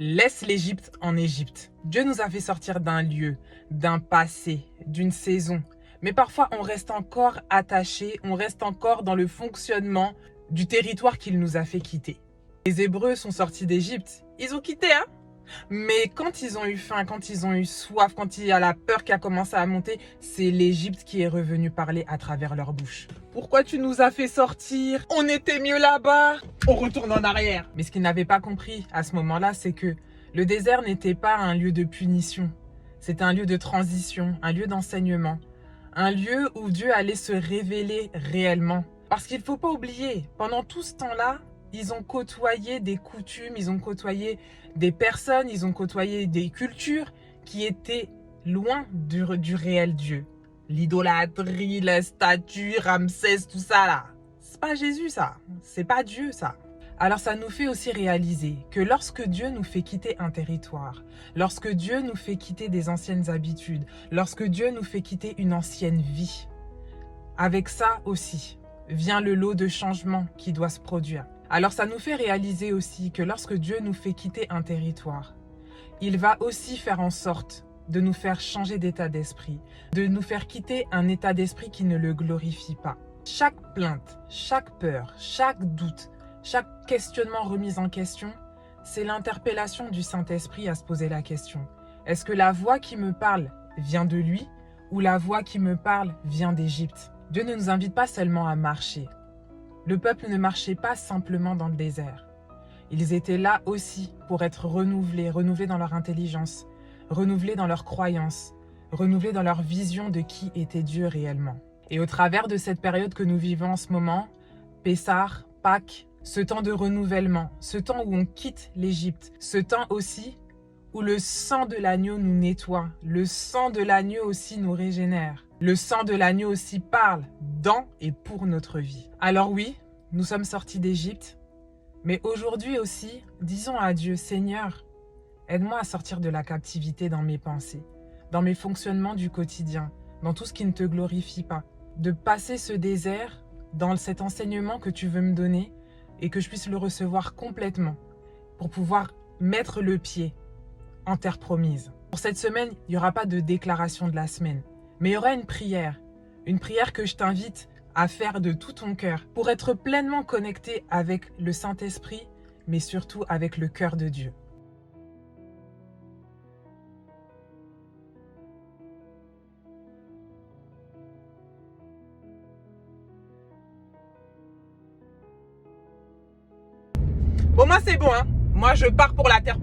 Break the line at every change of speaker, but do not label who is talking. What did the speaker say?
Laisse l'Égypte en Égypte. Dieu nous a fait sortir d'un lieu, d'un passé, d'une saison. Mais parfois, on reste encore attaché, on reste encore dans le fonctionnement du territoire qu'il nous a fait quitter. Les Hébreux sont sortis d'Égypte. Ils ont quitté, hein? Mais quand ils ont eu faim, quand ils ont eu soif, quand il y a la peur qui a commencé à monter, c'est l'Égypte qui est revenue parler à travers leur bouche. Pourquoi tu nous as fait sortir? On était mieux là-bas. On retourne en arrière. Mais ce qu'ils n'avaient pas compris à ce moment-là, c'est que le désert n'était pas un lieu de punition. C'était un lieu de transition, un lieu d'enseignement. Un lieu où Dieu allait se révéler réellement. Parce qu'il ne faut pas oublier, pendant tout ce temps-là, ils ont côtoyé des coutumes, ils ont côtoyé des personnes, ils ont côtoyé des cultures qui étaient loin du réel Dieu. L'idolâtrie, la statue, Ramsès, tout ça là. C'est pas Jésus ça, c'est pas Dieu ça. Alors ça nous fait aussi réaliser que lorsque Dieu nous fait quitter un territoire, lorsque Dieu nous fait quitter des anciennes habitudes, lorsque Dieu nous fait quitter une ancienne vie, avec ça aussi vient le lot de changements qui doit se produire. Alors ça nous fait réaliser aussi que lorsque Dieu nous fait quitter un territoire, il va aussi faire en sorte de nous faire changer d'état d'esprit, de nous faire quitter un état d'esprit qui ne le glorifie pas. Chaque plainte, chaque peur, chaque doute, chaque questionnement remis en question, c'est l'interpellation du Saint-Esprit à se poser la question. Est-ce que la voix qui me parle vient de lui ou la voix qui me parle vient d'Égypte? Dieu ne nous invite pas seulement à marcher. Le peuple ne marchait pas simplement dans le désert. Ils étaient là aussi pour être renouvelés dans leur intelligence, renouvelés dans leur croyance, renouvelés dans leur vision de qui était Dieu réellement. Et au travers de cette période que nous vivons en ce moment, Pessah, Pâques, ce temps de renouvellement, ce temps où on quitte l'Égypte, ce temps aussi où le sang de l'agneau nous nettoie, le sang de l'agneau aussi nous régénère. Le sang de l'agneau aussi parle dans et pour notre vie. Alors oui, nous sommes sortis d'Égypte, mais aujourd'hui aussi, disons à Dieu, Seigneur, aide-moi à sortir de la captivité dans mes pensées, dans mes fonctionnements du quotidien, dans tout ce qui ne te glorifie pas. De passer ce désert dans cet enseignement que tu veux me donner et que je puisse le recevoir complètement pour pouvoir mettre le pied en terre promise. Pour cette semaine, il n'y aura pas de déclaration de la semaine, mais il y aura une prière que je t'invite à faire de tout ton cœur pour être pleinement connecté avec le Saint-Esprit, mais surtout avec le cœur de Dieu. Bon, moi c'est bon, hein. Moi je pars pour la terre